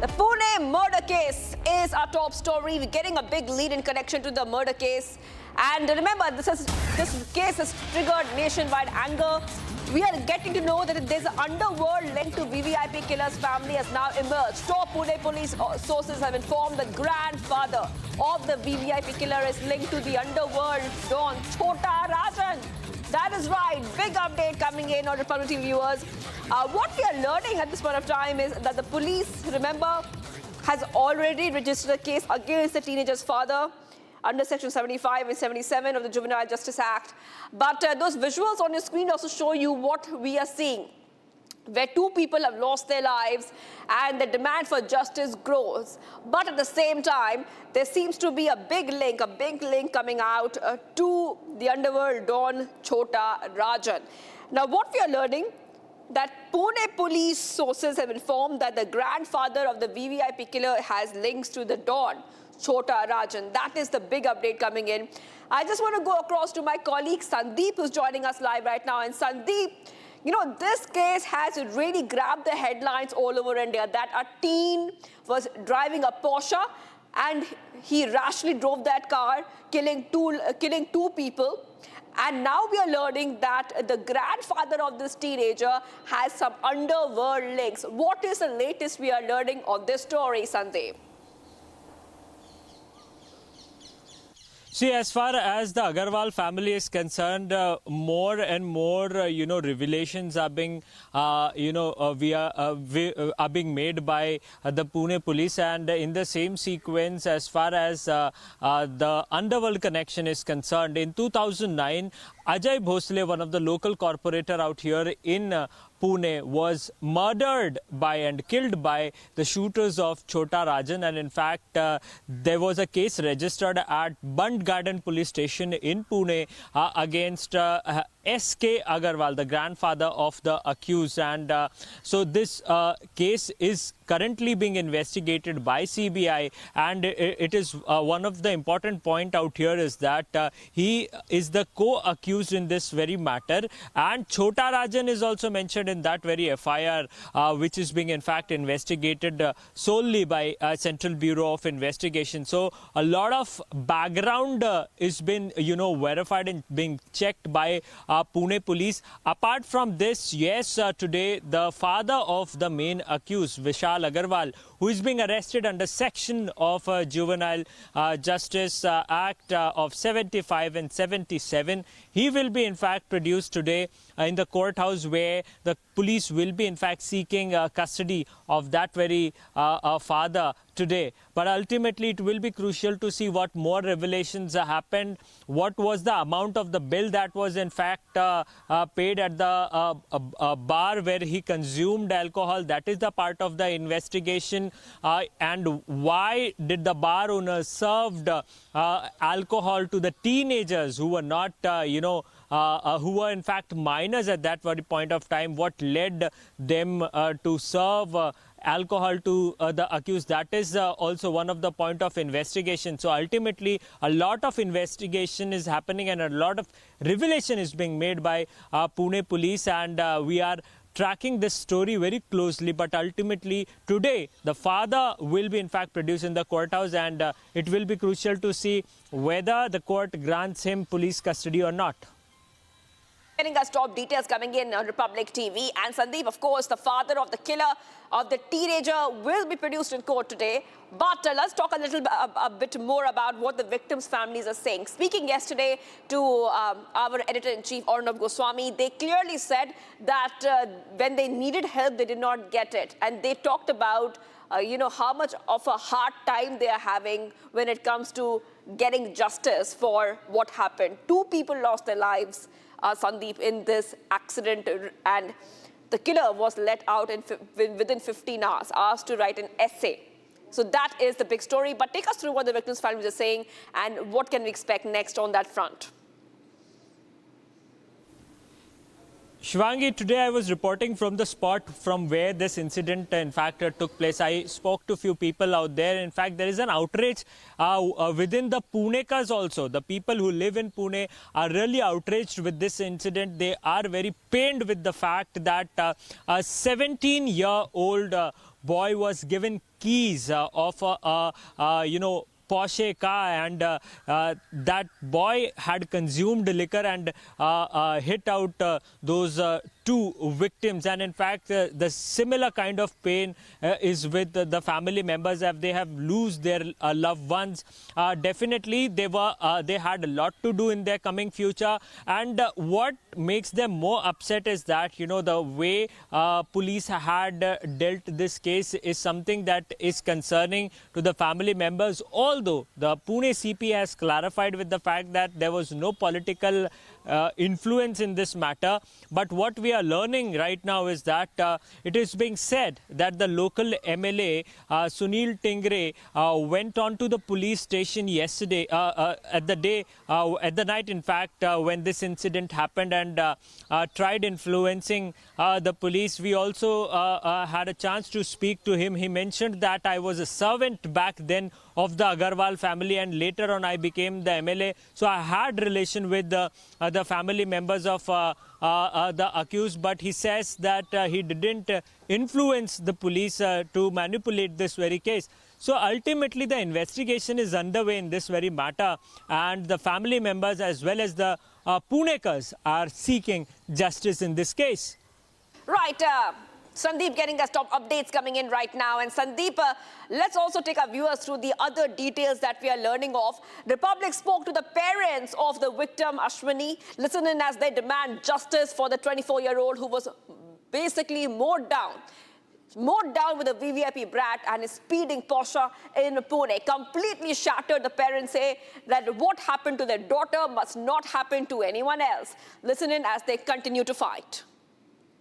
The Pune murder case is our top story. We're getting a big lead in connection to the murder case. And remember, this case has triggered nationwide anger. We are getting to know that there's an underworld linked to VVIP killer's family has now emerged. Top Pune police sources have informed the grandfather of the VVIP killer is linked to the underworld don Chhota Rajan. That is right. Big update coming in on Republic TV viewers. What we are learning at this point of time is that the police, remember, has already registered a case against the teenager's father under Section 75 and 77 of the Juvenile Justice Act. But those visuals on your screen also show you what we are seeing, where two people have lost their lives and the demand for justice grows. But at the same time, there seems to be a big link coming out to the underworld don Chhota Rajan. Now, what we are learning, that Pune police sources have informed that the grandfather of the VVIP killer has links to the don Chhota Rajan. That is the big update coming in. I just want to go across to my colleague Sandeep, who's joining us live right now. And Sandeep, you know, this case has really grabbed the headlines all over India, that a teen was driving a Porsche and he rashly drove that car, killing two people. And now we are learning that the grandfather of this teenager has some underworld links. What is the latest we are learning on this story, Sandeep? See, as far as the Agarwal family is concerned, more and more, revelations are being, are being made by the Pune police. And in the same sequence, as far as the Underworld connection is concerned, in 2009, Ajay Bhosle, one of the local corporator out here in Pune, was murdered by and killed by the shooters of Chhota Rajan. And in fact, there was a case registered at Bund Garden police station in Pune against S.K. Agarwal, the grandfather of the accused. And so this case is currently being investigated by CBI. And it is one of the important point out here is that he is the co-accused in this very matter. And Chhota Rajan is also mentioned in that very FIR, which is being in fact investigated solely by Central Bureau of Investigation. So a lot of background is been, verified and being checked by Pune police. Apart from this, yes, today the father of the main accused, Vishal Agarwal, who is being arrested under section of Juvenile Justice Act of 75 and 77, he will be in fact produced today in the courthouse, where the police will be in fact seeking custody of that very father today. But ultimately it will be crucial to see what more revelations happened, what was the amount of the bill that was in fact paid at the bar where he consumed alcohol. That is the part of the investigation. And why did the bar owner served alcohol to the teenagers who were not, who were in fact minors at that very point of time? What led them to serve alcohol to the accused? That is also one of the point of investigation. So ultimately, a lot of investigation is happening and a lot of revelation is being made by Pune police, and we are tracking this story very closely. But ultimately, today, the father will be in fact produced in the courthouse, and it will be crucial to see whether the court grants him police custody or not. Getting us top details coming in on Republic TV. And Sandeep, of course, the father of the killer of the teenager will be produced in court today. But let's talk a bit more about what the victims' families are saying. Speaking yesterday to our editor-in-chief, Arnab Goswami, they clearly said that when they needed help, they did not get it. And they talked about, how much of a hard time they are having when it comes to getting justice for what happened. Two people lost their lives, Sandeep, in this accident, and the killer was let out within 15 hours, asked to write an essay. So that is the big story. But take us through what the victims' families are saying and what can we expect next on that front. Shvangi, today I was reporting from the spot from where this incident in fact took place. I spoke to a few people out there. In fact, there is an outrage within the Punekas also. The people who live in Pune are really outraged with this incident. They are very pained with the fact that a 17-year-old boy was given keys of Porsche car, and that boy had consumed liquor and hit out those two victims. And in fact, the similar kind of pain is with the family members as they have lost their loved ones. Definitely, they had a lot to do in their coming future. And what makes them more upset is that, the way police had dealt this case is something that is concerning to the family members. Although the Pune CP has clarified with the fact that there was no political influence in this matter, but what we are learning right now is that it is being said that the local MLA Sunil Tingre went on to the police station yesterday at the night, in fact, when this incident happened, and tried influencing the police. We also had a chance to speak to him. He mentioned that I was a servant back then of the Agarwal family, and later on I became the MLA. So I had relation with the family members of the accused, but he says that he didn't influence the police to manipulate this very case. So ultimately, the investigation is underway in this very matter, and the family members as well as the Punekars are seeking justice in this case. Right. Sandeep getting us top updates coming in right now. And Sandeep, let's also take our viewers through the other details that we are learning of. Republic spoke to the parents of the victim, Ashwini. Listen in as they demand justice for the 24-year-old who was basically mowed down with a VVIP brat and his speeding Porsche in Pune. Completely shattered. The parents say that what happened to their daughter must not happen to anyone else. Listen in as they continue to fight.